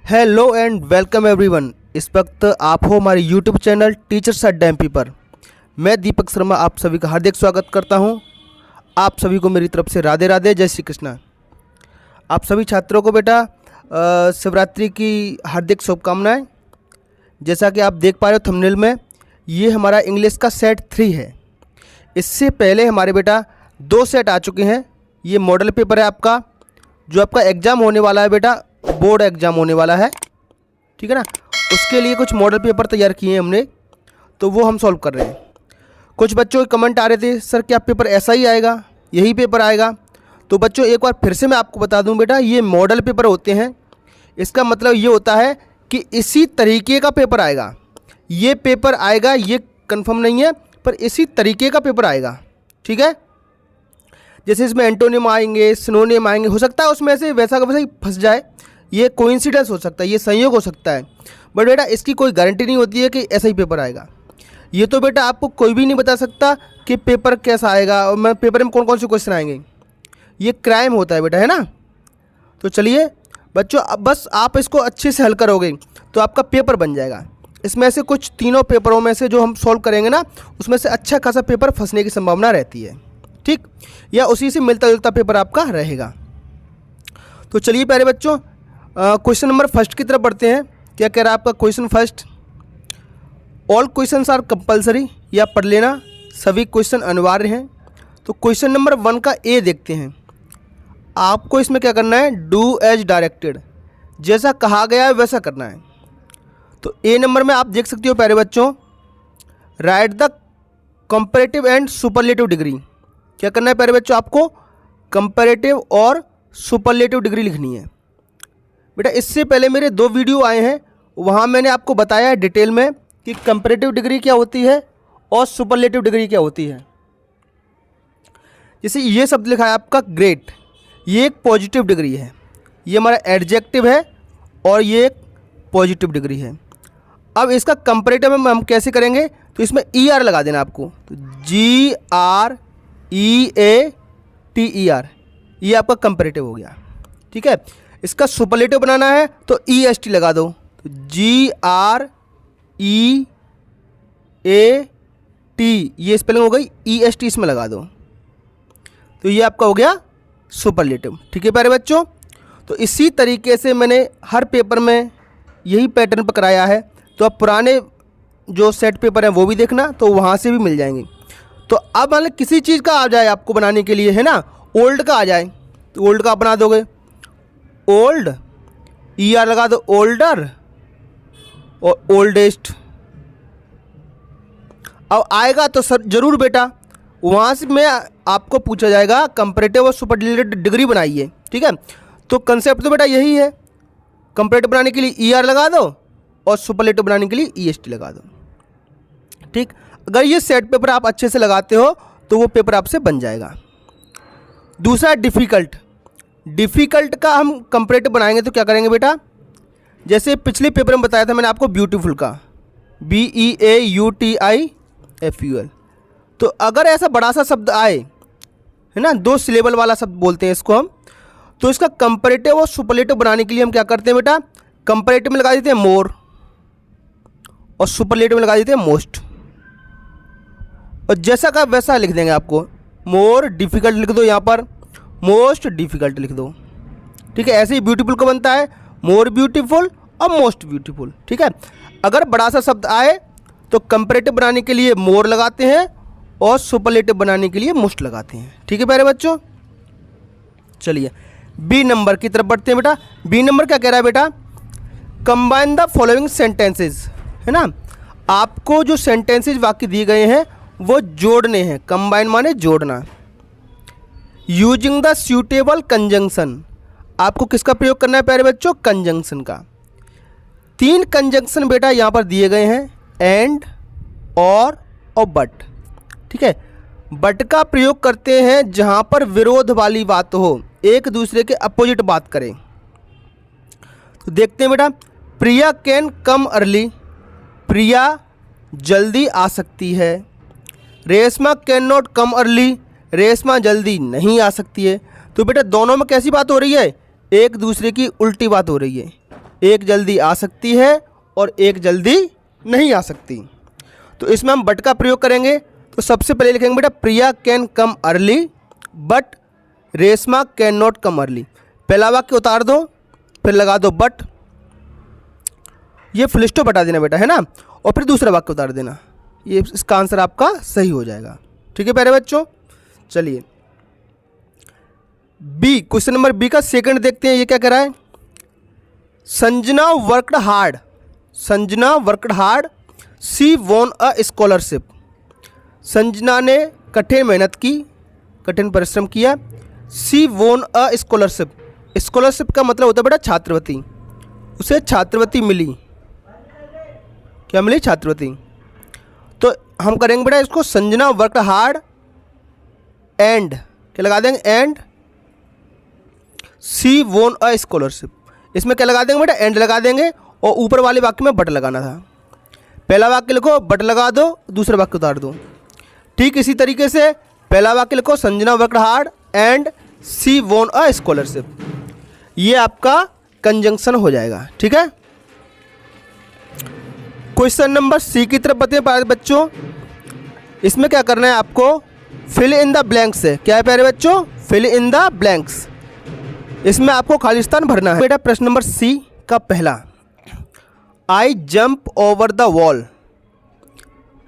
Hello and welcome everyone. इस वक्त आप हो हमारे यूट्यूब चैनल टीचर्स एट डैम्पी पर। मैं दीपक शर्मा आप सभी का हार्दिक स्वागत करता हूं। आप सभी को मेरी तरफ से राधे राधे, जय श्री कृष्णा। आप सभी छात्रों को बेटा शिवरात्रि की हार्दिक शुभकामनाएं। जैसा कि आप देख पा रहे हो थंबनेल में, ये हमारा इंग्लिश का सेट 3 है। इससे पहले हमारे बेटा 2 सेट आ चुके हैं। ये मॉडल पेपर है आपका, जो आपका एग्ज़ाम होने वाला है बेटा, बोर्ड एग्ज़ाम होने वाला है, ठीक है ना। उसके लिए कुछ मॉडल पेपर तैयार किए हैं हमने, तो वो हम सॉल्व कर रहे हैं। कुछ बच्चों के कमेंट आ रहे थे, सर क्या पेपर ऐसा ही आएगा, यही पेपर आएगा? तो बच्चों एक बार फिर से मैं आपको बता दूं बेटा, ये मॉडल पेपर होते हैं। इसका मतलब ये होता है कि इसी तरीके का पेपर आएगा। ये पेपर आएगा, ये कंफर्म नहीं है, पर इसी तरीके का पेपर आएगा, ठीक है। जैसे इसमें एंटोनिम आएंगे, सिनोनिम आएंगे, हो सकता है उसमें से वैसा का वैसा ही फंस जाए। ये कोइंसिडेंस हो सकता है, ये संयोग हो सकता है, बट बेटा इसकी कोई गारंटी नहीं होती है कि ऐसा ही पेपर आएगा। ये तो बेटा आपको कोई भी नहीं बता सकता कि पेपर कैसा आएगा और मैं पेपर में कौन कौन से क्वेश्चन आएंगे। ये क्राइम होता है बेटा, है ना। तो चलिए बच्चों, अब बस आप इसको अच्छे से हल करोगे तो आपका पेपर बन जाएगा। इसमें से कुछ तीनों पेपरों में से जो हम सॉल्व करेंगे ना, उसमें से अच्छा खासा पेपर फंसने की संभावना रहती है, ठीक, या उसी से मिलता जुलता पेपर आपका रहेगा। तो चलिए प्यारे बच्चों, क्वेश्चन नंबर फर्स्ट की तरफ बढ़ते हैं। क्या कह रहा है आपका question first? All questions are compulsory, या पढ़ लेना, सभी क्वेश्चन अनिवार्य हैं। तो क्वेश्चन नंबर 1 का ए देखते हैं। आपको इसमें क्या करना है, डू एज डायरेक्टेड, जैसा कहा गया है वैसा करना है। तो ए नंबर में आप देख सकते हो प्यारे बच्चों, right the comparative and superlative degree. क्या करना है प्यारे बच्चों, आपको कंपैरेटिव और सुपरलेटिव डिग्री लिखनी है। बेटा इससे पहले मेरे 2 वीडियो आए हैं, वहाँ मैंने आपको बताया है डिटेल में कि कंपैरेटिव डिग्री क्या होती है और सुपरलेटिव डिग्री क्या होती है। जैसे ये शब्द लिखा है आपका ग्रेट, ये एक पॉजिटिव डिग्री है, ये हमारा एडजेक्टिव है और ये एक पॉजिटिव डिग्री है। अब इसका कंपैरेटिव में हम कैसे करेंगे, तो इसमें ER लगा देना आपको। तो GREATER, ये आपका कंपैरेटिव हो गया, ठीक है। इसका सुपरलेटिव बनाना है तो EST लगा दो। तो GREAT, ये स्पेलिंग हो गई, EST इसमें लगा दो, तो ये आपका हो गया सुपरलेटिव, ठीक है प्यारे बच्चों। तो इसी तरीके से मैंने हर पेपर में यही पैटर्न पकड़ाया है। तो अब पुराने जो सेट पेपर हैं वो भी देखना, तो वहाँ से भी मिल जाएंगे। तो अब मतलब किसी चीज़ का आ जाए आपको बनाने के लिए, है ना, ओल्ड का आ जाए तो ओल्ड का आप बना दोगे, ओल्ड, ER लगा दो, ओल्डर और ओल्डेस्ट। अब आएगा तो सर जरूर बेटा वहाँ से मैं आपको पूछा जाएगा कंपैरेटिव और सुपरलेटिव डिग्री बनाइए, ठीक है। तो कंसेप्ट तो बेटा यही है, कंपैरेटिव बनाने के लिए ER लगा दो और सुपरलेटिव बनाने के लिए EST लगा दो, ठीक। अगर ये सेट पेपर आप अच्छे से लगाते हो तो वो पेपर आपसे बन जाएगा। दूसरा डिफ़िकल्ट, डिफ़िकल्ट का हम कंपैरेटिव बनाएंगे तो क्या करेंगे बेटा, जैसे पिछले पेपर में बताया था मैंने आपको ब्यूटीफुल का, BEAUTIFUL। तो अगर ऐसा बड़ा सा शब्द आए, है ना, 2 सिलेबल वाला शब्द बोलते हैं इसको हम, तो इसका कंपैरेटिव और सुपरलेटिव बनाने के लिए हम क्या करते हैं बेटा, कंपैरेटिव में लगा देते हैं मोर और सुपरलेटिव में लगा देते हैं मोस्ट, और जैसा का वैसा लिख देंगे आपको। मोर डिफ़िकल्ट लिख दो यहाँ पर, मोस्ट डिफ़िकल्ट लिख दो, ठीक है। ऐसे ही ब्यूटीफुल का बनता है मोर ब्यूटीफुल और मोस्ट ब्यूटीफुल, ठीक है। अगर बड़ा सा शब्द आए तो कंपैरेटिव बनाने के लिए मोर लगाते हैं और सुपरलेटिव बनाने के लिए मोस्ट लगाते हैं, ठीक है प्यारे बच्चों। चलिए बी नंबर की तरफ बढ़ते हैं बेटा। बी नंबर क्या कह रहा है बेटा, कंबाइन द फॉलोइंग सेंटेंसेज, है ना। आपको जो सेंटेंसेज वाक्य दिए गए हैं वो जोड़ने हैं। कंबाइन माने जोड़ना। यूजिंग द सूटेबल कंजंक्शन, आपको किसका प्रयोग करना है प्यारे बच्चों, कंजंक्शन का। 3 कंजंक्शन बेटा यहाँ पर दिए गए हैं, एंड, और बट, ठीक है। बट का प्रयोग करते हैं जहाँ पर विरोध वाली बात हो, एक दूसरे के अपोजिट बात करें। तो देखते हैं बेटा, प्रिया कैन कम अर्ली, प्रिया जल्दी आ सकती है। Reshma can not come early, Reshma जल्दी नहीं आ सकती है। तो बेटा दोनों में कैसी बात हो रही है, एक दूसरे की उल्टी बात हो रही है। एक जल्दी आ सकती है और एक जल्दी नहीं आ सकती। तो इसमें हम बट का प्रयोग करेंगे। तो सबसे पहले लिखेंगे बेटा Priya can come early but Reshma can not come early. पहला वाक्य उतार दो, फिर लगा दो बट, ये फुल स्टॉप हटा देना बेटा, है ना, और फिर दूसरा वाक्य उतार देना। ये इसका आंसर आपका सही हो जाएगा। ठीक है प्यारे बच्चों, चलिए बी, क्वेश्चन नंबर बी का सेकंड देखते हैं। ये क्या कह रहा है? Sanjana worked hard, Sanjana worked hard, she won a scholarship. Sanjana ने कठिन मेहनत की, कठिन परिश्रम किया। She won a scholarship, scholarship का मतलब होता है बेटा छात्रवृत्ति, उसे छात्रवृत्ति मिली। क्या मिली? छात्रवृत्ति। तो हम करेंगे बेटा इसको संजना वर्कड हार्ड एंड, क्या लगा देंगे? And she won a scholarship. इसमें क्या लगा देंगे बेटा? एंड लगा देंगे और ऊपर वाले वाक्य में बट लगाना था। पहला वाक्य लिखो, बट लगा दो, दूसरा वाक्य उतार दो। ठीक इसी तरीके से पहला वाक्य लिखो Sanjana worked hard and she won a scholarship. ये आपका कंजंक्शन हो जाएगा। ठीक है, क्वेश्चन नंबर सी की तरफ बढ़ते हैं प्यारे बच्चों। इसमें क्या करना है आपको? फिल इन द ब्लैंक्स है। क्या है प्यारे बच्चों? Fill in the blanks. इसमें आपको खालिस्तान भरना है बेटा। प्रश्न नंबर सी का पहला, I jump over the wall,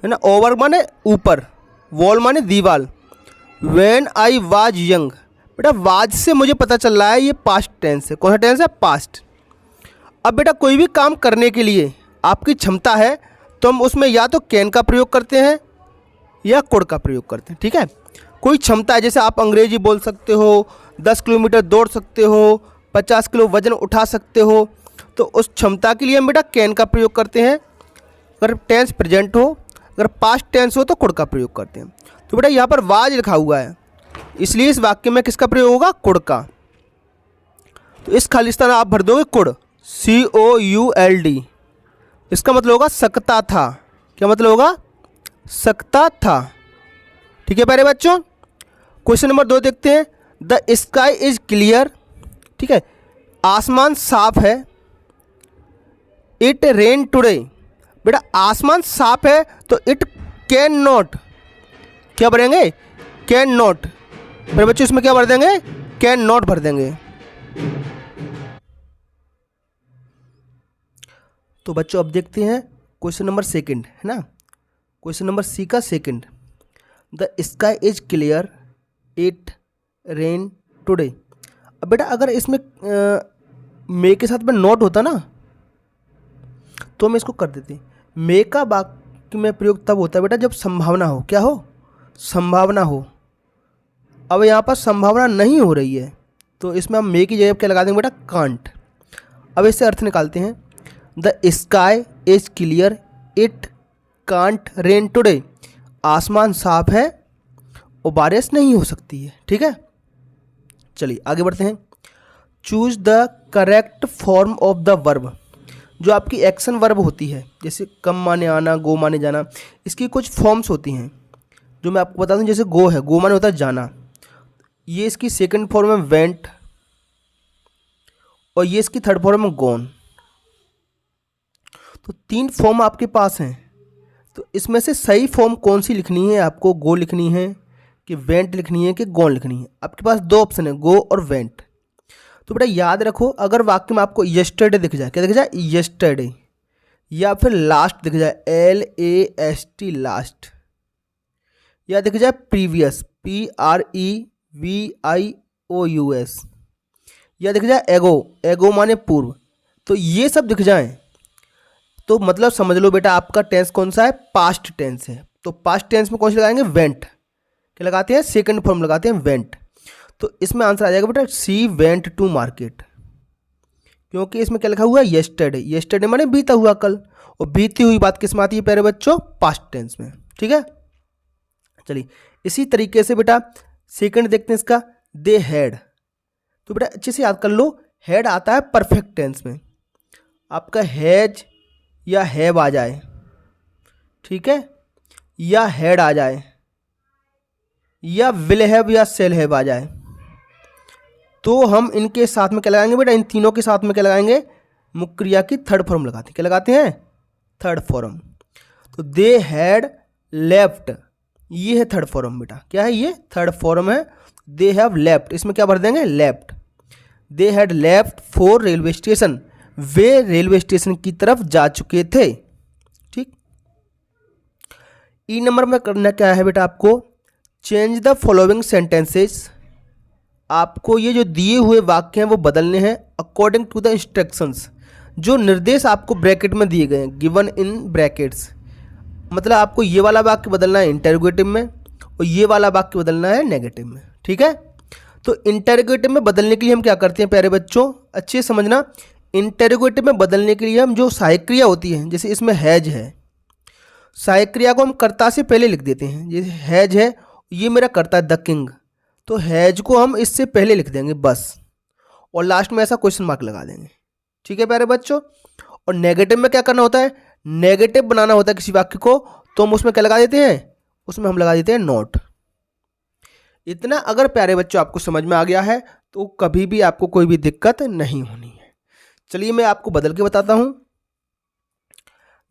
है ना, ओवर माने ऊपर, वॉल माने दीवार। व्हेन आई वाज यंग, बेटा वाज से मुझे पता चल रहा है ये पास्ट टेंस है। कौन सा टेंस है? पास्ट। अब बेटा कोई भी काम करने के लिए आपकी क्षमता है तो हम उसमें या तो कैन का प्रयोग करते हैं या कुड का प्रयोग करते हैं। ठीक है, कोई क्षमता है, जैसे आप अंग्रेजी बोल सकते हो, 10 किलोमीटर दौड़ सकते हो, 50 किलो वजन उठा सकते हो, तो उस क्षमता के लिए हम बेटा कैन का प्रयोग करते हैं। अगर टेंस प्रेजेंट हो, अगर पास्ट टेंस हो तो कुड का प्रयोग करते हैं। तो बेटा यहाँ पर वाज लिखा हुआ है, इसलिए इस वाक्य में किसका प्रयोग होगा? कुड का। तो इस खालिस्तान आप भर दोगे कुड, COULD। इसका मतलब होगा सकता था। क्या मतलब होगा? सकता था। ठीक है प्यारे बच्चों, क्वेश्चन नंबर 2 देखते हैं। द स्काई इज क्लियर, ठीक है, आसमान साफ है। इट रेन टुडे, बेटा आसमान साफ है तो इट कैन नॉट, क्या भरेंगे? Can not. मेरे बच्चों इसमें क्या भर देंगे? कैन नॉट भर देंगे। तो बच्चों अब देखते हैं क्वेश्चन नंबर सेकंड, है ना, क्वेश्चन नंबर सी का second. The sky is clear, it rain today. अब बेटा अगर इसमें मे के साथ में नॉट होता ना तो हम इसको कर देते। मे का वाक्य में प्रयोग तब होता है बेटा जब संभावना हो। क्या हो? संभावना हो। अब यहाँ पर संभावना नहीं हो रही है तो इसमें हम मे की जगह क्या लगा देंगे बेटा? कांट। अब इससे अर्थ निकालते हैं। The sky is clear, it can't rain today. आसमान साफ है और बारिश नहीं हो सकती है। ठीक है, चलिए आगे बढ़ते हैं। Choose the correct form of the verb. जो आपकी एक्शन वर्ब होती है, जैसे कम माने आना, गो माने जाना, इसकी कुछ फॉर्म्स होती हैं जो मैं आपको बता दूं। जैसे गो है, गो माने होता है जाना, ये इसकी सेकंड फॉर्म में वेंट, और ये इसकी थर्ड फॉर्म में गॉन। तो 3 फॉर्म आपके पास हैं, तो इसमें से सही फॉर्म कौन सी लिखनी है आपको? गो लिखनी है कि वेंट लिखनी है कि गॉन लिखनी है? आपके पास 2 ऑप्शन है, गो और वेंट। तो बेटा याद रखो, अगर वाक्य में आपको यस्टरडे दिख जाए, क्या दिख जाए? यस्टरडे, या फिर लास्ट दिख जाए, LAST लास्ट, या दिख जाए प्रीवियस, PREVIOUS, या दिख जाए एगो, एगो माने पूर्व, तो ये सब दिख जाए तो मतलब समझ लो बेटा आपका टेंस कौन सा है? पास्ट टेंस है। तो पास्ट टेंस में कौन सी लगाएंगे? वेंट। क्या लगाते हैं? सेकंड फॉर्म लगाते हैं वेंट। तो इसमें आंसर आ जाएगा बेटा सी वेंट टू मार्केट, क्योंकि इसमें क्या लिखा हुआ है? यस्टरडे। यस्टरडे माने बीता हुआ कल, और बीती हुई बात किस में आती है प्यारे बच्चों? पास्ट टेंस में। ठीक है, चलिए इसी तरीके से बेटा सेकंड देखते हैं इसका, दे हैड। तो बेटा अच्छे से याद कर लो, हैड आता है परफेक्ट टेंस में। आपका हैज या हैव आ जाए, ठीक है, या हैड आ जाए, या विल हैव या सेल हैव आ जाए, तो हम इनके साथ में क्या लगाएंगे बेटा? इन तीनों के साथ में क्या लगाएंगे? मुख्य क्रिया की थर्ड फॉर्म लगाते हैं। क्या लगाते हैं? Third form. तो दे हैड लेफ्ट, ये है थर्ड फॉर्म बेटा। क्या है ये? थर्ड फॉर्म है। दे हैव लेफ्ट, इसमें क्या भर देंगे? Left. They had left for railway station, way railway station की तरफ जा चुके थे। ठीक। ई नंबर में करना क्या है बेटा आपको? Change the following sentences. आपको ये जो दिए हुए वाक्य हैं वो बदलने हैं अकॉर्डिंग टू द इंस्ट्रक्शंस, जो निर्देश आपको ब्रैकेट में दिए गए हैं, गिवन इन ब्रैकेट्स। मतलब आपको ये वाला वाक्य बदलना है इंटरोगेटिव में और ये वाला वाक्य बदलना है नेगेटिव में। ठीक है। तो इंटरोगेटिव में बदलने के लिए हम क्या करते हैं प्यारे बच्चों, अच्छे समझना। इंटरोगेटिव में बदलने के लिए हम जो सहायक क्रिया होती है, जैसे इसमें हैज है, सहायक क्रिया को हम कर्ता से पहले लिख देते हैं। जैसे हैज है, ये मेरा कर्ता है द किंग, तो हैज को हम इससे पहले लिख देंगे बस, और लास्ट में ऐसा क्वेश्चन मार्क लगा देंगे। ठीक है प्यारे बच्चों। और नेगेटिव में क्या करना होता है? नेगेटिव बनाना होता है किसी वाक्य को, तो हम उसमें क्या लगा देते हैं? उसमें हम लगा देते हैं नॉट। इतना अगर प्यारे बच्चों आपको समझ में आ गया है तो कभी भी आपको कोई भी दिक्कत नहीं होनी है। चलिए मैं आपको बदल के बताता हूं।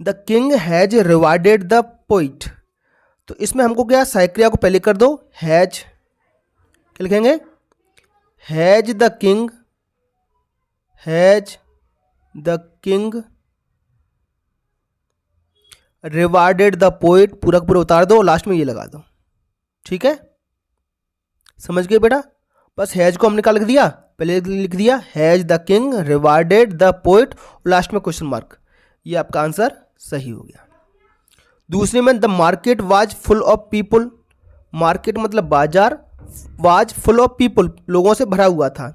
The king has rewarded the poet, तो इसमें हमको क्या, सहायक क्रिया को पहले कर दो, हैज। क्या लिखेंगे? Has the king, has the king rewarded the poet, पूरा पूरा उतार दो, लास्ट में ये लगा दो। ठीक है, समझ गए बेटा? बस हैज को हमने क्या लिख दिया? पहले लिख दिया has the king rewarded the poet, last में क्वेश्चन मार्क। ये आपका आंसर सही हो गया। दूसरे में the market was full of people, market मतलब बाजार, वाज फुल ऑफ पीपल लोगों से भरा हुआ था।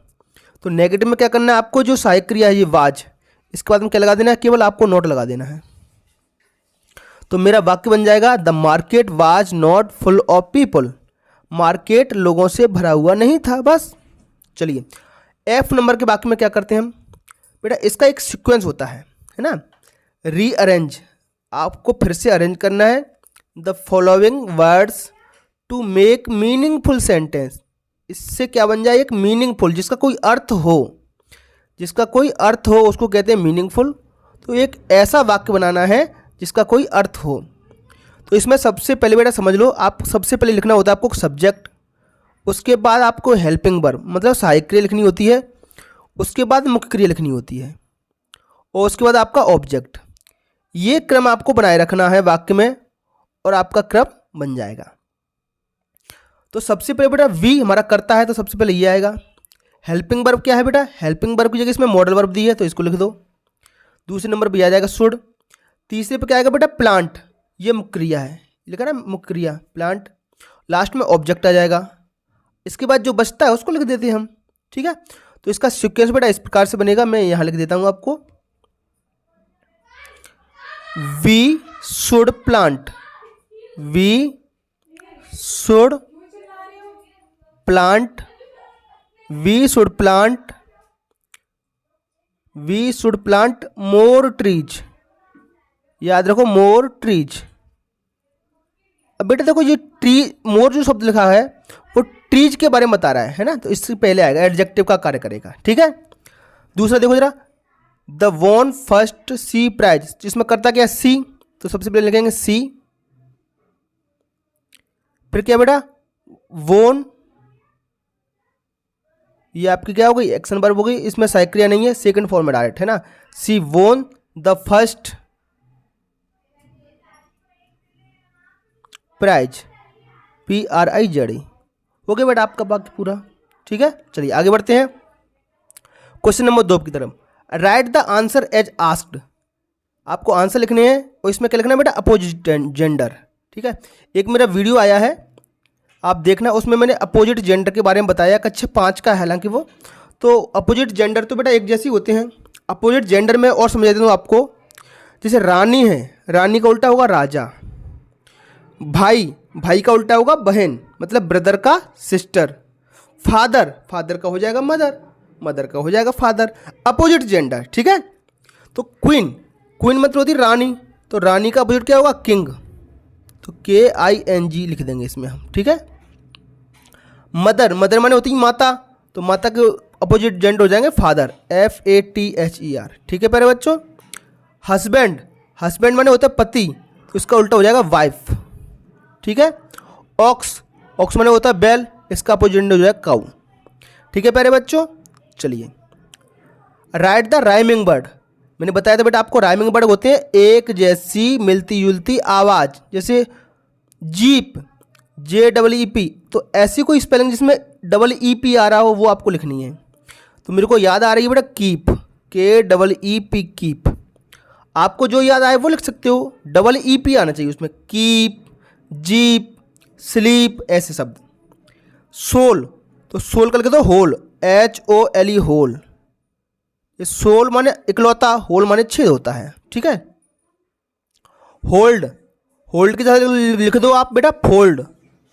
तो नेगेटिव में क्या करना है आपको? जो सहायक क्रिया है ये वाज, इसके बाद में क्या लगा देना है? केवल आपको नोट लगा देना है। तो मेरा वाक्य बन जाएगा the market was not full of people, market लोगों से भरा हुआ नहीं था। बस। चलिए एफ नंबर के वाक्य में क्या करते हैं हम बेटा? इसका एक सीक्वेंस होता है ना? रीअरेंज, आपको फिर से अरेंज करना है the following words to make meaningful sentence. इससे क्या बन जाए? एक मीनिंगफुल, जिसका कोई अर्थ हो, जिसका कोई अर्थ हो उसको कहते हैं मीनिंगफुल। तो एक ऐसा वाक्य बनाना है जिसका कोई अर्थ हो। तो इसमें सबसे पहले बेटा समझ लो, आप सबसे पहले लिखना होता है आपको सब्जेक्ट, उसके बाद आपको हेल्पिंग वर्ब मतलब सहायक क्रिया लिखनी होती है, उसके बाद मुख्य क्रिया लिखनी होती है, और उसके बाद आपका ऑब्जेक्ट। ये क्रम आपको बनाए रखना है वाक्य में और आपका क्रम बन जाएगा। तो सबसे पहले बेटा वी हमारा करता है, तो सबसे पहले ये आएगा। हेल्पिंग वर्ब क्या है बेटा? हेल्पिंग वर्ब की जगह इसमें मॉडल वर्ब दी है तो इसको लिख दो। दूसरे नंबर पर आ जाएगा शुड। तीसरे पे क्या आएगा बेटा? प्लांट, ये मुख्य क्रिया है, लिखा ना मुख्य क्रिया प्लांट। लास्ट में ऑब्जेक्ट आ जाएगा। इसके बाद जो बचता है उसको लिख देते हैं हम। ठीक है, तो इसका सीक्वेंस बेटा इस प्रकार से बनेगा, मैं यहाँ लिख देता हूँ आपको। We should plant, we should plant, we should plant, we should plant more trees. याद रखो मोर ट्रीज। अब बेटा देखो ये ट्री, मोर जो शब्द लिखा है वो ट्रीज के बारे में बता रहा है ना, तो इससे पहले आएगा, एडजेक्टिव का कार्य करेगा। ठीक है। दूसरा देखो जरा, the won first see prize, इसमें करता क्या? सी, तो सबसे पहले लिखेंगे सी। फिर क्या बेटा? वोन, ये आपकी क्या हो गई? एक्शन वर्ब हो गई। इसमें सहायक क्रिया नहीं है, सेकंड फॉर्म में डायरेक्ट है ना। सी won the first prize, PRIZ। हो गया बेटा आपका वाक्य पूरा। ठीक है, चलिए आगे बढ़ते हैं क्वेश्चन नंबर 2 की तरफ। Write the answer as asked, आपको आंसर लिखने हैं और इसमें क्या लिखना है बेटा? Opposite gender. ठीक है, एक मेरा वीडियो आया है आप देखना, उसमें मैंने अपोजिट जेंडर के बारे में बताया, कक्षा 5 का है हालांकि वो। तो अपोजिट जेंडर तो बेटा एक जैसे होते हैं। अपोजिट जेंडर में और समझा देता हूँ आपको, जैसे रानी है, रानी का उल्टा होगा राजा। भाई, भाई का उल्टा होगा बहन, मतलब ब्रदर का सिस्टर। फादर, फादर का हो जाएगा मदर, मदर का हो जाएगा फादर। Opposite gender. ठीक है। तो क्वीन, क्वीन मतलब होती रानी, तो रानी का अपोजिट क्या होगा? किंग, तो KING लिख देंगे इसमें हम। ठीक है। मदर, मदर माने होती है माता, तो माता के अपोजिट जेंडर हो जाएंगे फादर, FATHER। ठीक है प्यारे बच्चों। हस्बैंड, हस्बैंड माने होता है पति, तो इसका उल्टा हो जाएगा वाइफ। ठीक है। ऑक्स, ऑक्स माने होता है बैल, इसका अपोजिट जेंडर हो जाएगा काऊ। ठीक है प्यारे बच्चों। चलिए, राइट द राइमिंग वर्ड। मैंने बताया था बेटा आपको राइमिंग वर्ड होते हैं एक जैसी मिलती जुलती आवाज, जैसे जीप, JEEP। तो ऐसी कोई स्पेलिंग जिसमें EEP आ रहा हो वो आपको लिखनी है। तो मेरे को याद आ रही है बेटा कीप, KEEP, कीप। आपको जो याद आए वो लिख सकते हो, EEP आना चाहिए उसमें, कीप, जीप, स्लीप, ऐसे शब्द। सोल, तो सोल का लिख दो होल, HOLE, होल। ये सोल माने इकलौता, होल माने छेद होता है। ठीक है। होल्ड, होल्ड की जगह लिख दो आप बेटा fold,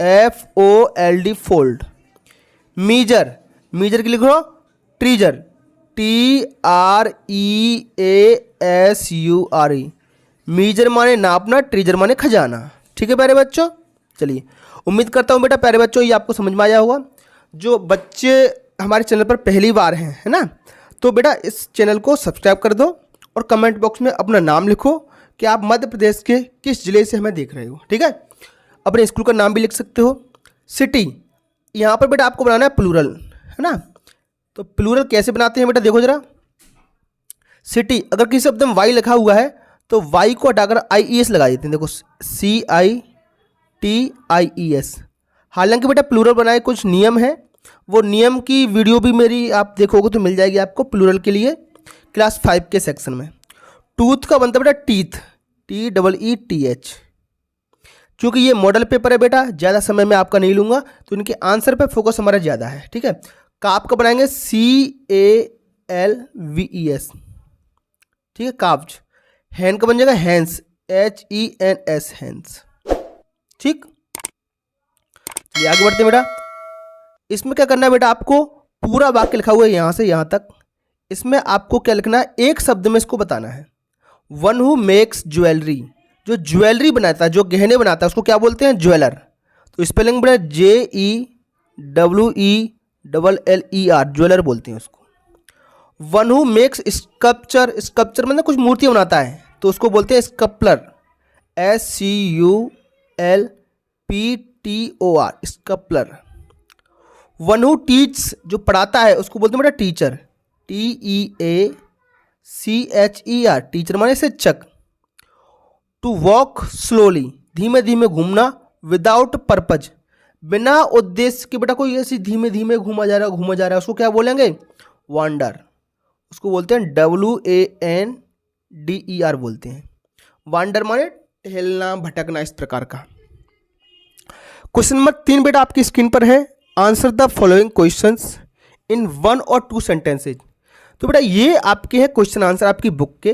FOLD, fold. Measure, measure की लिखो ट्रीजर, TREASURE। मीजर माने नापना, ट्रीजर माने खजाना। ठीक है प्यारे बच्चों। चलिए, उम्मीद करता हूँ बेटा प्यारे बच्चों ये आपको समझ में आया होगा। जो बच्चे हमारे चैनल पर पहली बार हैं, है ना, तो बेटा इस चैनल को सब्सक्राइब कर दो और कमेंट बॉक्स में अपना नाम लिखो कि आप मध्य प्रदेश के किस जिले से हमें देख रहे हो। ठीक है। अपने स्कूल का नाम भी लिख सकते हो। सिटी, यहाँ पर बेटा आपको बनाना है प्लूरल, है ना। तो प्लूरल कैसे बनाते हैं बेटा देखो जरा। सिटी, अगर किसी शब्द में वाई लिखा हुआ है तो वाई को हटाकर IES लगा देते हैं। देखो CITIES। हालांकि बेटा प्लूरल बनाए कुछ नियम है, वो नियम की वीडियो भी मेरी आप देखोगे तो मिल जाएगी आपको प्लूरल के लिए, क्लास 5 के सेक्शन में। टूथ का बनता बेटा टीथ, TEETH। क्योंकि ये मॉडल पेपर है बेटा, ज़्यादा समय में आपका नहीं लूँगा, तो इनके आंसर पे फोकस हमारा ज़्यादा है। ठीक है। काप का बनाएंगे CALVES। ठीक है, काव्ज। हैंड का बन जाएगा हैंस, HENS, हैंस। ठीक, चलिए आगे बढ़ते हैं बेटा। इसमें क्या करना है बेटा, आपको पूरा वाक्य लिखा हुआ है यहाँ से यहाँ तक, इसमें आपको क्या लिखना है, एक शब्द में इसको बताना है। वन हु मेक्स ज्वेलरी, जो ज्वेलरी बनाता है, जो गहने बनाता है, उसको क्या बोलते हैं, ज्वेलर। तो स्पेलिंग बना JEWELLER, ज्वेलर बोलते हैं उसको। One who makes sculpture, sculpture मतलब कुछ मूर्तियाँ बनाता है, तो उसको बोलते हैं स्कल्पलर, SCULPTOR, स्कल्पलर। वन हु टीच, जो पढ़ाता है, उसको बोलते हैं बेटा टीचर, TEACHER, टीचर माने शिक्षक। टू वॉक स्लोली, धीमे धीमे घूमना, विदाउट पर्पज, बिना उद्देश्य के बेटा कोई ऐसी धीमे धीमे घूमा जा रहा है, उसको क्या बोलेंगे, वांडर। उसको बोलते हैं WANDER बोलते हैं। वांडर माने टहलना, भटकना, इस प्रकार का। क्वेश्चन नंबर 3 बेटा आपकी स्क्रीन पर है। Answer the following questions in 1 और 2 सेंटेंसेज। तो बेटा ये आपके हैं क्वेश्चन आंसर आपकी बुक के।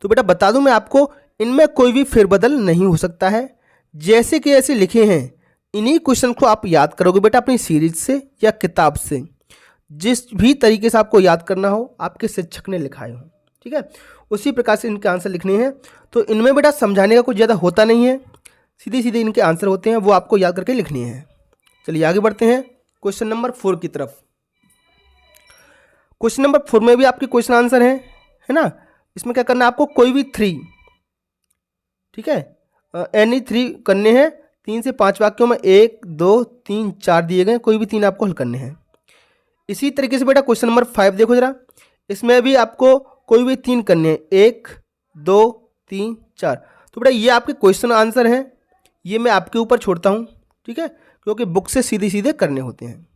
तो बेटा बता दूं मैं आपको, इनमें कोई भी फेरबदल नहीं हो सकता है, जैसे कि ऐसे लिखे हैं इन्हीं क्वेश्चन को आप याद करोगे बेटा अपनी सीरीज से या किताब से, जिस भी तरीके से आपको याद करना हो आपके शिक्षक ने लिखाए हो। ठीक है, उसी प्रकार से इनके आंसर लिखने हैं। तो इनमें बेटा समझाने का कुछ ज़्यादा होता नहीं है, सीधे सीधे इनके आंसर होते हैं, वो आपको याद करके लिखने हैं। चलिए आगे बढ़ते हैं क्वेश्चन नंबर 4 की तरफ। क्वेश्चन नंबर 4 में भी आपके क्वेश्चन आंसर हैं, है ना। इसमें क्या करना है आपको, कोई भी 3, ठीक है, एनी 3 करने हैं। 3 से 5 वाक्यों में 1 2 3 4 दिए गए, कोई भी 3 आपको हल करने हैं। इसी तरीके से बेटा क्वेश्चन नंबर 5 देखो जरा, इसमें भी आपको कोई भी 3 करने हैं, 1 2 3 4। तो बेटा ये आपके क्वेश्चन आंसर हैं, ये मैं आपके ऊपर छोड़ता हूँ, ठीक है, क्योंकि बुक से सीधे सीधे करने होते हैं।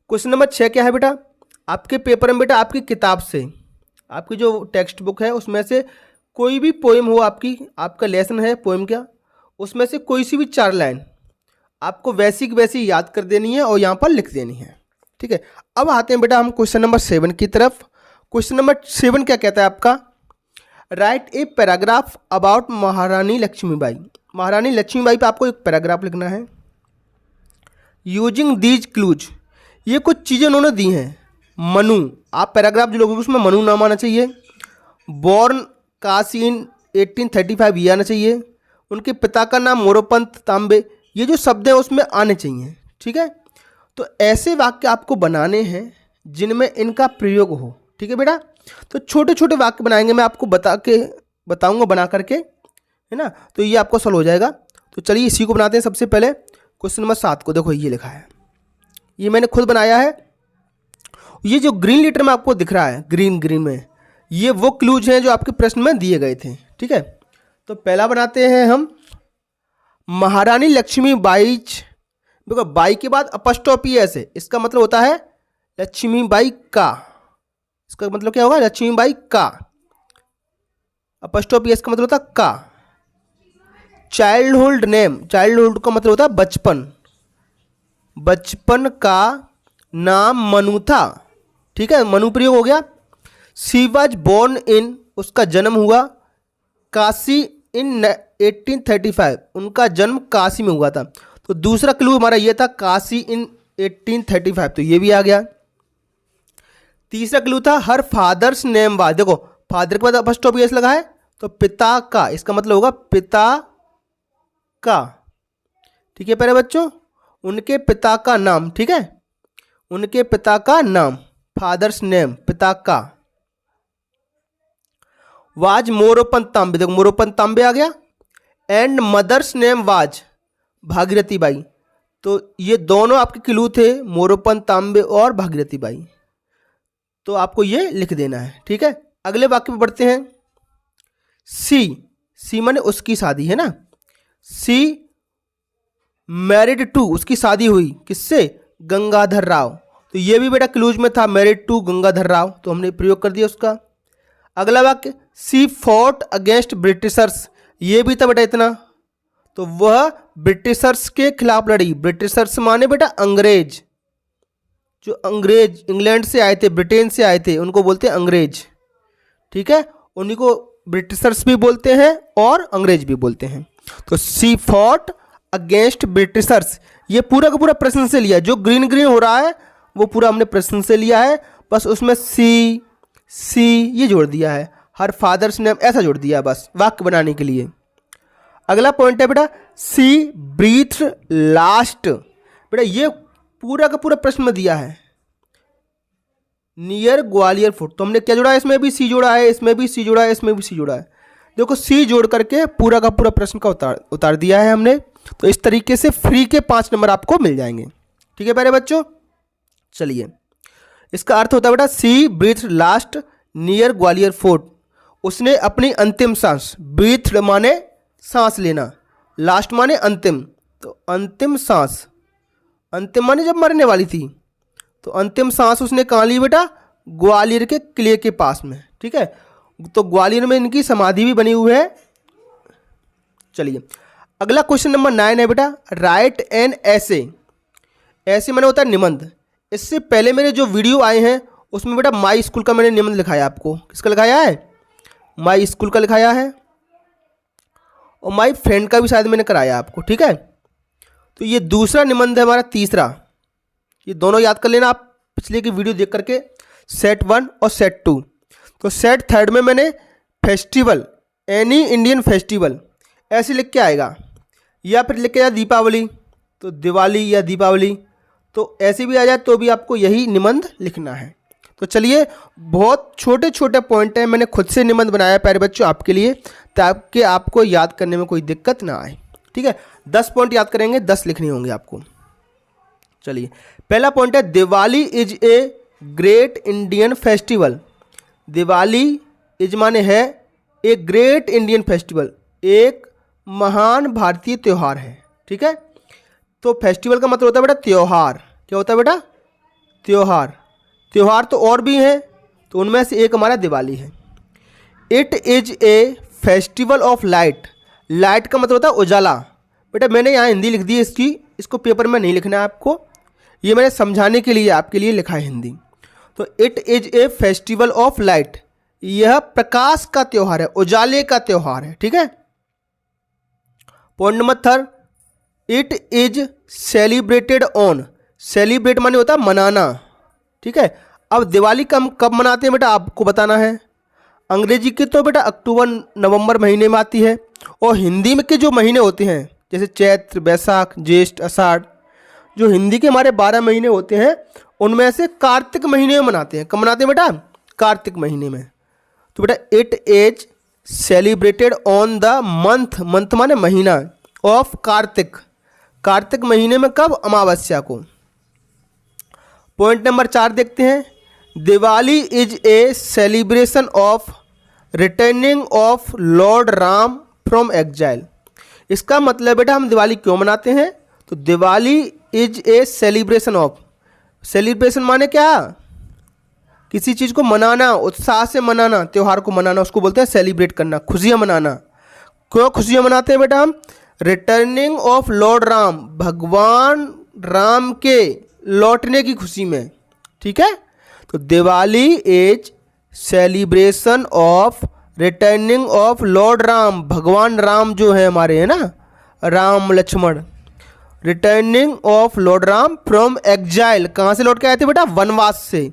क्वेश्चन नंबर 6 क्या है बेटा, आपके पेपर में बेटा आपकी किताब से, आपकी जो टेक्स्ट बुक है उसमें से कोई भी पोएम हो, आपका लेसन है पोएम का, उसमें से कोई सी भी 4 लाइन आपको वैसी की वैसी याद कर देनी है और यहाँ पर लिख देनी है। ठीक है, अब आते हैं बेटा हम क्वेश्चन नंबर 7 की तरफ। क्वेश्चन नंबर 7 क्या कहता है आपका, राइट ए पैराग्राफ अबाउट महारानी लक्ष्मीबाई। महारानी लक्ष्मीबाई पे आपको एक पैराग्राफ लिखना है। यूजिंग दीज क्लूज, ये कुछ चीज़ें उन्होंने दी हैं। मनु, आप पैराग्राफ जो लोगों उसमें मनु नाम आना चाहिए। बॉर्न काशी इन 1835 ये आना चाहिए। उनके पिता का नाम मोरोपंत तांबे, ये जो शब्द हैं उसमें आने चाहिए। ठीक है, तो ऐसे वाक्य आपको बनाने हैं जिनमें इनका प्रयोग हो। ठीक है बेटा, तो छोटे छोटे वाक्य बनाएंगे, मैं आपको बताऊंगा बना करके, है ना। तो ये आपको सॉल्व हो जाएगा। तो चलिए इसी को बनाते हैं। सबसे पहले क्वेश्चन नंबर 7 को देखो, ये लिखा है, ये मैंने खुद बनाया है। ये जो ग्रीन लेटर में आपको दिख रहा है, ग्रीन में, ये वो क्लूज हैं जो आपके प्रश्न में दिए गए थे। ठीक है, तो पहला बनाते हैं हम, महारानी लक्ष्मीबाई। देखो बाई के बाद अपस्टॉपी एस है, इसका मतलब होता है लक्ष्मीबाई का। इसका मतलब क्या होगा? लक्ष्मीबाई का। अपस्टॉपी एस का मतलब होता है का। चाइल्डहुड नेम, चाइल्डहुड का मतलब होता है बचपन, बचपन का नाम मनु था। ठीक है, मनु प्रयोग हो गया। शी वॉज बोर्न इन, उसका जन्म हुआ काशी इन 1835, उनका जन्म काशी में हुआ था। तो दूसरा क्लू हमारा ये था काशी इन 1835, तो ये भी आ गया। तीसरा क्लू था हर फादर्स नेम वाज, देखो फादर के बाद अपस्ट्रोफी एस लगा है, तो पिता का, इसका मतलब होगा पिता का। ठीक है प्यारे बच्चों, उनके पिता का नाम। ठीक है, उनके पिता का नाम, फादर्स नेम, पिता का। वाज मोरोपन तांबे, देखो मोरोपन तांबे आ गया। And mother's name was Bhagirathi Bai, तो ये दोनों आपके क्लू थे, मोरोपन तांबे और भागीरथी बाई। तो आपको ये लिख देना है। ठीक है, अगले वाक्य पे बढ़ते हैं। सी माने उसकी शादी, है ना। सी मैरिड टू, उसकी शादी हुई किससे? गंगाधर राव। तो ये भी बेटा क्लूज में था, मैरिड टू गंगाधर राव, तो हमने प्रयोग कर दिया उसका। अगला वाक्य, सी फॉट अगेंस्ट ब्रिटिशर्स, ये भी था बेटा इतना, तो वह ब्रिटिशर्स के खिलाफ लड़ी। ब्रिटिशर्स माने बेटा अंग्रेज, जो अंग्रेज इंग्लैंड से आए थे, ब्रिटेन से आए थे, उनको बोलते हैं अंग्रेज। ठीक है, उन्हीं को ब्रिटिशर्स भी बोलते हैं और अंग्रेज भी बोलते हैं। तो सी फॉट अगेंस्ट ब्रिटिशर्स, ये पूरा का पूरा प्रश्न से लिया, जो ग्रीन ग्रीन हो रहा है वो पूरा हमने प्रश्न से लिया है, बस उसमें सी ये जोड़ दिया है, हर फादर्स नेम ऐसा जोड़ दिया है बस वाक्य बनाने के लिए। अगला पॉइंट है बेटा, सी ब्रीथ लास्ट, बेटा ये पूरा का पूरा प्रश्न में दिया है, नियर ग्वालियर फोर्ट। तो हमने क्या जोड़ा है? इसमें भी सी जोड़ा है, इसमें भी सी जोड़ा है, इसमें भी सी जोड़ा है। देखो सी जोड़ करके पूरा का पूरा प्रश्न का उतार दिया है हमने। तो इस तरीके से फ्री के 5 नंबर आपको मिल जाएंगे। ठीक है प्यारे बच्चों, चलिए इसका अर्थ होता है बेटा, she breathe last near Gwalior fort, उसने अपनी अंतिम सांस, ब्रीथ माने सांस लेना, लास्ट माने अंतिम, तो अंतिम सांस, अंतिम माने जब मरने वाली थी, तो अंतिम सांस उसने कहाँ ली बेटा? ग्वालियर के किले के पास में। ठीक है, तो ग्वालियर में इनकी समाधि भी बनी हुई है। चलिए अगला क्वेश्चन नंबर 9 है बेटा, राइट एन ऐसे। ऐसे माने होता है निबंध। इससे पहले मेरे जो वीडियो आए हैं उसमें बेटा माई स्कूल का मैंने निबंध लिखाया, आपको किसका लिखाया है? माई स्कूल का लिखाया है, और माई फ्रेंड का भी शायद मैंने कराया आपको। ठीक है, तो ये दूसरा निबंध है हमारा, तीसरा। ये दोनों याद कर लेना आप पिछले की वीडियो देख करके, सेट 1 और सेट 2। तो सेट 3 में मैंने फेस्टिवल, एनी इंडियन फेस्टिवल ऐसे लिख के आएगा, या फिर लिख के आया दीपावली, तो दिवाली या दीपावली, तो ऐसे भी आ जाए तो भी आपको यही निबंध लिखना है। तो चलिए बहुत छोटे छोटे पॉइंट हैं, मैंने खुद से निबंध बनाया प्यारे बच्चों आपके लिए, ताकि आपको याद करने में कोई दिक्कत ना आए। ठीक है, 10 पॉइंट याद करेंगे, 10 लिखने होंगे आपको। चलिए पहला पॉइंट है, Diwali is a great Indian festival. Diwali is माने है ए ग्रेट इंडियन फेस्टिवल, एक महान भारतीय त्यौहार है। ठीक है, तो फेस्टिवल का मतलब होता है बेटा त्यौहार। क्या होता है बेटा? त्यौहार। त्यौहार तो और भी हैं, तो उनमें से एक हमारा दिवाली है। It is a festival of light. Light का मतलब होता है उजाला। बेटा मैंने यहाँ हिंदी लिख दी इसकी, इसको पेपर में नहीं लिखना है आपको, ये मैंने समझाने के लिए आपके लिए लिखा है हिंदी। तो it is a festival of light, यह प्रकाश का त्यौहार है, उजाले का त्यौहार है। ठीक है, point number 3, it is celebrated on. Celebrate माने होता है मनाना। ठीक है, अब दिवाली कब मनाते हैं बेटा आपको बताना है। अंग्रेजी की तो बेटा अक्टूबर नवंबर महीने में आती है, और हिंदी में के जो महीने होते हैं जैसे चैत्र, बैसाख, ज्येष्ठ, आषाढ़, जो हिंदी के हमारे 12 महीने होते हैं उनमें से कार्तिक महीने में मनाते हैं। कब मनाते हैं बेटा? कार्तिक महीने में। तो बेटा it is celebrated on the month, month माने महीना, ऑफ कार्तिक, कार्तिक महीने में कब? अमावस्या को। पॉइंट नंबर 4 देखते हैं। Diwali is a celebration of returning of lord Ram from exile. इसका मतलब बेटा हम दिवाली क्यों मनाते हैं? तो Diwali is a celebration of, celebration माने क्या? किसी चीज़ को मनाना, उत्साह से मनाना, त्यौहार को मनाना, उसको बोलते हैं सेलिब्रेट करना, खुशियाँ मनाना। क्यों खुशियाँ मनाते हैं बेटा हम? रिटर्निंग ऑफ लॉर्ड राम, भगवान राम के लौटने की खुशी में। ठीक है, तो Diwali is celebration of returning of lord Ram, भगवान राम जो है हमारे, है ना, Ram Lakshman, returning of lord Ram from exile. कहाँ से लौट के आए थे बेटा? वनवास से।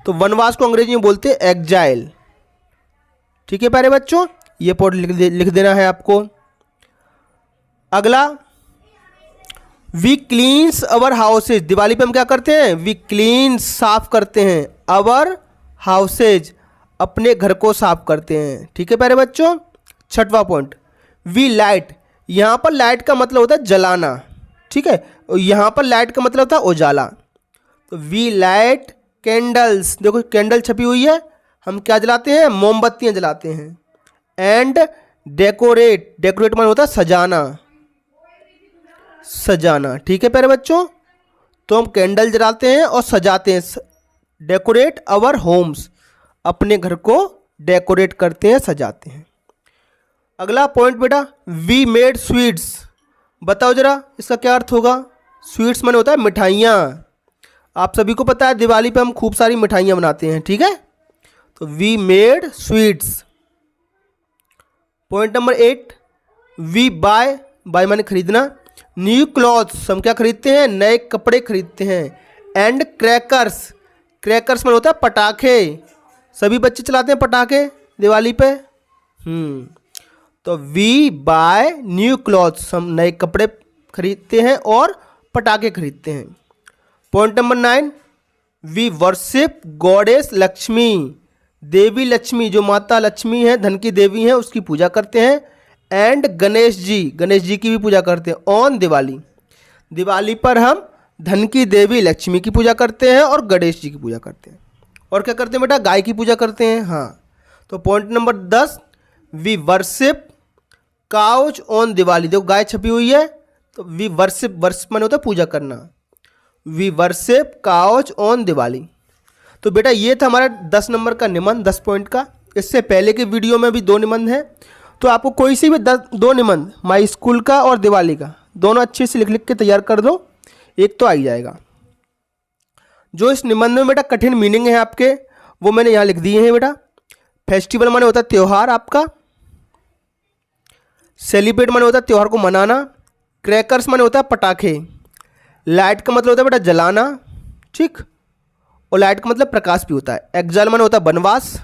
तो वनवास को अंग्रेजी में बोलते हैं एग्जाइल। ठीक है प्यारे बच्चों, ये पॉइंट लिख देना है आपको। अगला, we cleans our houses. Diwali पे हम क्या करते हैं? वी क्लीन, साफ करते हैं, अवर हाउसेज, अपने घर को साफ करते हैं। ठीक है प्यारे बच्चों। 6वां पॉइंट, वी लाइट। यहाँ पर लाइट का मतलब होता है जलाना। ठीक है, यहाँ पर लाइट का मतलब होता है उजाला। तो वी लाइट कैंडल्स, देखो कैंडल छपी हुई है, हम क्या जलाते हैं? मोमबत्तियाँ जलाते हैं। एंड डेकोरेट, डेकोरेट मतलब होता है सजाना, सजाना। ठीक है प्यारे बच्चों, तो हम कैंडल जलाते हैं और सजाते हैं। डेकोरेट आवर होम्स, अपने घर को डेकोरेट करते हैं, सजाते हैं। अगला पॉइंट बेटा, वी मेड स्वीट्स। बताओ जरा इसका क्या अर्थ होगा? स्वीट्स माने होता है मिठाइयाँ। आप सभी को पता है दिवाली पे हम खूब सारी मिठाइयाँ बनाते हैं। ठीक है, तो we made sweets. Point number 8, we buy, buy माने खरीदना, न्यू क्लॉथ्स, हम क्या खरीदते हैं? नए कपड़े खरीदते हैं। एंड क्रैकर्स, क्रैकर्स माने होता है पटाखे, सभी बच्चे चलाते हैं पटाखे दिवाली पे। तो वी बाय न्यू क्लॉथ्स, हम नए कपड़े खरीदते हैं और पटाखे खरीदते हैं। Point number 9, we worship goddess Lakshmi. देवी लक्ष्मी, जो माता लक्ष्मी है, धन की देवी है, उसकी पूजा करते हैं। एंड गणेश जी, गणेश जी की भी पूजा करते हैं ऑन दिवाली। दिवाली पर हम धन की देवी लक्ष्मी की पूजा करते हैं और गणेश जी की पूजा करते हैं। और क्या करते हैं बेटा? गाय की पूजा करते हैं। हाँ, तो point number 10, we worship cows on Diwali. देखो गाय छपी हुई है, तो वी वर्शिप, वर्शिप माने होता है पूजा करना, we worship cows on Diwali. तो बेटा ये था हमारा 10 नंबर का निबंध, 10 पॉइंट का। इससे पहले के वीडियो में भी 2 निबंध हैं, तो आपको कोई सी भी 2 निबंध, माई स्कूल का और दिवाली का, दोनों अच्छे से लिख लिख के तैयार कर दो, एक तो आ ही जाएगा। जो इस निबंध में बेटा कठिन मीनिंग है आपके, वो मैंने यहाँ लिख दिए हैं बेटा। फेस्टिवल माने होता है त्यौहार आपका, सेलिब्रेट माने होता है त्यौहार को मनाना, क्रैकर्स माने होता है पटाखे, लाइट का मतलब होता है बेटा जलाना, ठीक, और लाइट का मतलब प्रकाश भी होता है। एग्जाइल माने होता है वनवास,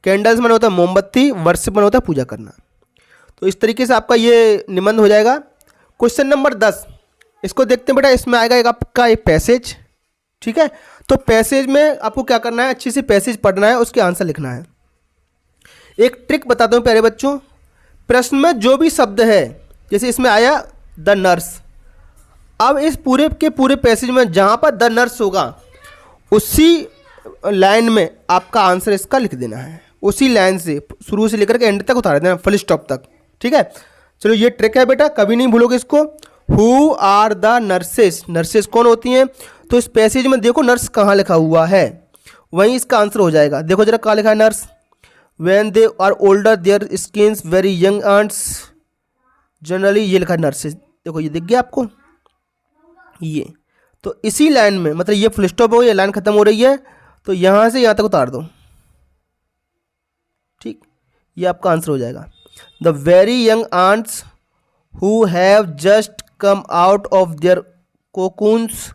कैंडल्स माने होता है मोमबत्ती, वर्शिप माने होता है पूजा करना। तो इस तरीके से आपका ये निबंध हो जाएगा। क्वेश्चन नंबर 10, इसको देखते हैं बेटा। इसमें आएगा एक आपका एक पैसेज। ठीक है, तो पैसेज में आपको क्या करना है? अच्छे से पैसेज पढ़ना है, उसके आंसर लिखना है। एक ट्रिक बताता हूँ प्यारे बच्चों, प्रश्न में जो भी शब्द है, जैसे इसमें आया द नर्स, अब इस पूरे के पूरे पैसेज में जहाँ पर द नर्स होगा उसी लाइन में आपका आंसर इसका लिख देना है, उसी लाइन से शुरू से लेकर के एंड तक उतार देना, फुल स्टॉप तक। ठीक है, चलो ये ट्रिक है बेटा, कभी नहीं भूलोगे इसको। Who are the nurses, nurses कौन होती हैं? तो इस पैसेज में देखो नर्स कहाँ लिखा हुआ है, वहीं इसका आंसर हो जाएगा। देखो जरा कहाँ लिखा है nurse, when they are older their skins very young ants generally, ये लिखा है नर्सेस। देखो ये दिख गया आपको, ये तो इसी लाइन में, मतलब ये फुल स्टॉप हो, ये लाइन खत्म हो रही है, तो यहाँ से यहाँ तक उतार दो। ठीक, ये आपका आंसर हो जाएगा। The very young ants who have just come out of their cocoons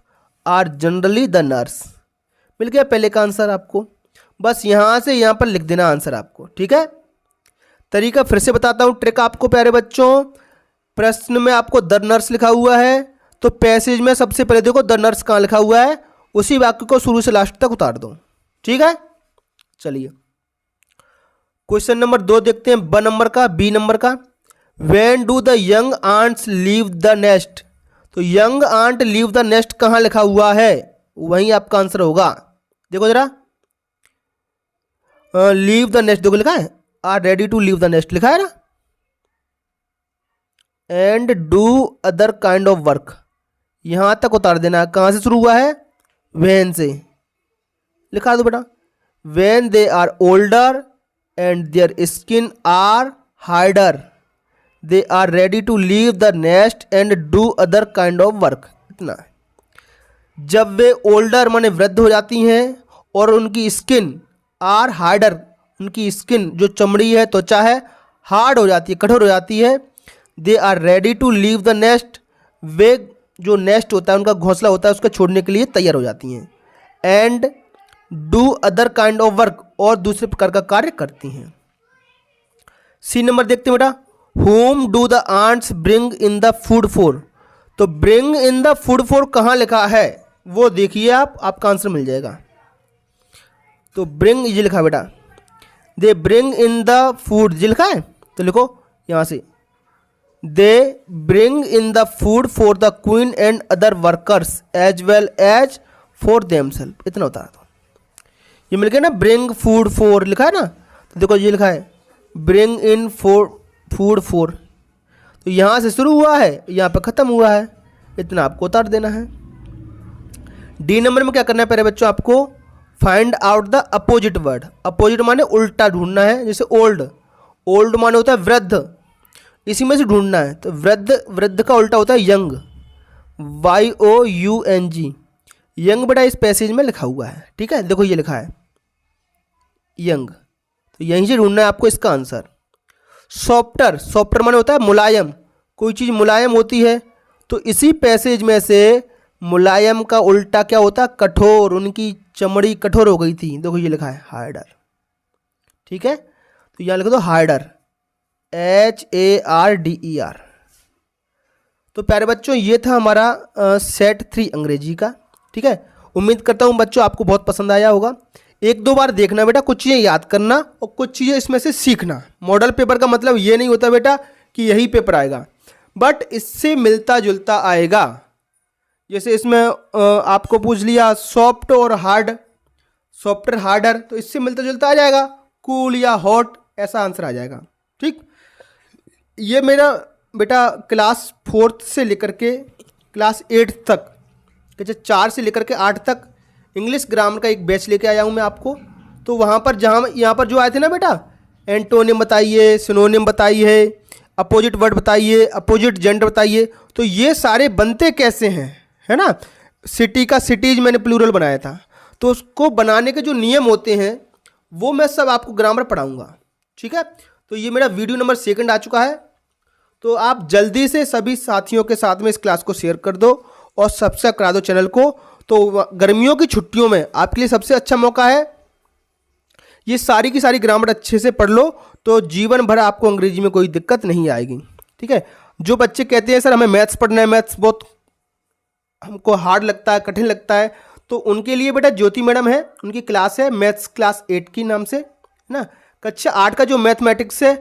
are generally the nurse. मिल गया पहले का आंसर आपको, बस यहाँ से यहाँ पर लिख देना आंसर आपको। ठीक है, तरीका फिर से बताता हूँ, ट्रिक आपको प्यारे बच्चों। प्रश्न में आपको द नर्स लिखा हुआ है, तो पैसेज में सबसे पहले देखो द नर्स कहाँ लिखा हुआ है, उसी वाक्य को शुरू से लास्ट तक उतार दो। ठीक है, चलिए क्वेश्चन नंबर 2 देखते हैं, ब नंबर का, बी नंबर का। When do the young ants leave the nest, तो young ant leave the nest कहाँ लिखा हुआ है, वहीं आपका आंसर होगा। देखो जरा, लीव द नेस्ट देखो लिखा है, are ready to leave the nest लिखा है ना, and do other kind of work, यहां तक उतार देना। कहां से शुरू हुआ है, व्हेन से, लिखा दो बेटा। When they are older and their skin are harder, they are ready to leave the nest and do other kind of work, इतना है। जब वे ओल्डर माने वृद्ध हो जाती हैं और उनकी स्किन आर हार्डर, उनकी स्किन जो चमड़ी है, त्वचा है, हार्ड हो जाती है, कठोर हो जाती है। They are ready to leave the nest, वे जो नेस्ट होता है, उनका घोंसला होता है, उसको छोड़ने के लिए तैयार हो जाती हैं। And do other kind of work, और दूसरे प्रकार का कार्य करती हैं। सी नंबर देखते हैं बेटा, whom do the ants bring in the food for, तो bring in the food for कहाँ लिखा है वो देखिए आप, आपका आंसर मिल जाएगा। तो ब्रिंग ये लिखा बेटा, they bring in the food ये लिखा है, तो लिखो यहाँ से, they bring in the food for the queen and other workers as well as for themself, इतना उतार दो। ये मिल गया ना, ब्रिंग फूड फॉर लिखा है ना, तो देखो ये लिखा है bring in for food for, तो यहाँ से शुरू हुआ है, यहाँ पे ख़त्म हुआ है, इतना आपको उतार देना है। डी नंबर में क्या करना है पहले बच्चों, आपको find out the opposite word, opposite माने उल्टा ढूंढना है। जैसे ओल्ड, ओल्ड माने होता है वृद्ध, इसी में से ढूंढना है। तो वृद्ध, वृद्ध का उल्टा होता है यंग, YOUNG, यंग बेटा इस पैसेज में लिखा हुआ है। ठीक है, देखो ये लिखा है यंग, तो यहीं से ढूंढना है आपको इसका आंसर। सॉफ्टर, सॉफ्टर माने होता है मुलायम, कोई चीज़ मुलायम होती है, तो इसी पैसेज में से मुलायम का उल्टा क्या होता है, कठोर, उनकी चमड़ी कठोर हो गई थी, देखो ये लिखा है हार्डर। ठीक है, तो यहाँ लिख दो हार्डर, HARDER। तो प्यारे बच्चों ये था हमारा सेट 3 अंग्रेजी का। ठीक है, उम्मीद करता हूँ बच्चों आपको बहुत पसंद आया होगा। एक दो बार देखना बेटा, कुछ चीज़ें याद करना और कुछ चीज़ें इसमें से सीखना। मॉडल पेपर का मतलब ये नहीं होता बेटा कि यही पेपर आएगा, बट इससे मिलता जुलता आएगा। जैसे इसमें आपको पूछ लिया सॉफ्ट और हार्ड, सॉफ्टर हार्डर, तो इससे मिलता जुलता आ जाएगा, कूल या हॉट, ऐसा आंसर आ जाएगा। ठीक, ये मेरा बेटा क्लास 4th से लेकर के क्लास 8th तक, जैसे 4 से लेकर के 8 तक इंग्लिश ग्रामर का एक बैच लेके आया हूँ मैं आपको। तो वहाँ पर जहाँ यहाँ पर जो आए थे ना बेटा, एंटोनिम बताइए, सिनोनिम बताइए, अपोजिट वर्ड बताइए, अपोजिट जेंडर बताइए, तो ये सारे बनते कैसे हैं, है ना। सिटी का सिटीज मैंने प्लूरल बनाया था, तो उसको बनाने के जो नियम होते हैं वो मैं सब आपको ग्रामर पढ़ाऊँगा। ठीक है, तो ये मेरा वीडियो नंबर 2 आ चुका है। तो आप जल्दी से सभी साथियों के साथ में इस क्लास को शेयर कर दो और सब्सक्राइब करा दो चैनल को। तो गर्मियों की छुट्टियों में आपके लिए सबसे अच्छा मौका है, ये सारी की सारी ग्रामर अच्छे से पढ़ लो, तो जीवन भर आपको अंग्रेजी में कोई दिक्कत नहीं आएगी। ठीक है, जो बच्चे कहते हैं सर हमें मैथ्स पढ़ना है, मैथ्स बहुत हमको हार्ड लगता है, कठिन लगता है, तो उनके लिए बेटा ज्योति मैडम है, उनकी क्लास है मैथ्स क्लास 8 की नाम से, है ना। कक्षा 8 का जो मैथमेटिक्स है,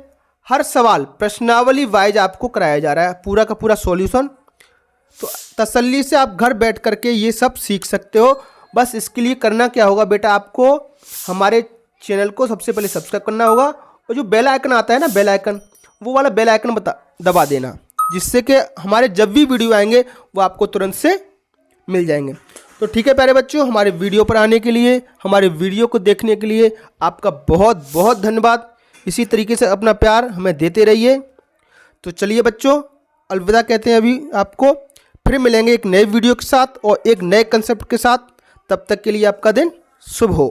हर सवाल प्रश्नावली वाइज आपको कराया जा रहा है, पूरा का पूरा सॉल्यूशन। तो तसल्ली से आप घर बैठ करके ये सब सीख सकते हो। बस इसके लिए करना क्या होगा बेटा, आपको हमारे चैनल को सबसे पहले सब्सक्राइब करना होगा, और जो बेल आइकन आता है ना, बेल आइकन, वो वाला बेल आइकन दबा देना, जिससे कि हमारे जब भी वीडियो आएंगे वो आपको तुरंत से मिल जाएंगे। तो ठीक है प्यारे बच्चों, हमारे वीडियो पर आने के लिए, हमारे वीडियो को देखने के लिए आपका बहुत बहुत धन्यवाद। इसी तरीके से अपना प्यार हमें देते रहिए। तो चलिए बच्चों, अलविदा कहते हैं अभी आपको, फिर मिलेंगे एक नए वीडियो के साथ और एक नए कंसेप्ट के साथ। तब तक के लिए आपका दिन शुभ हो।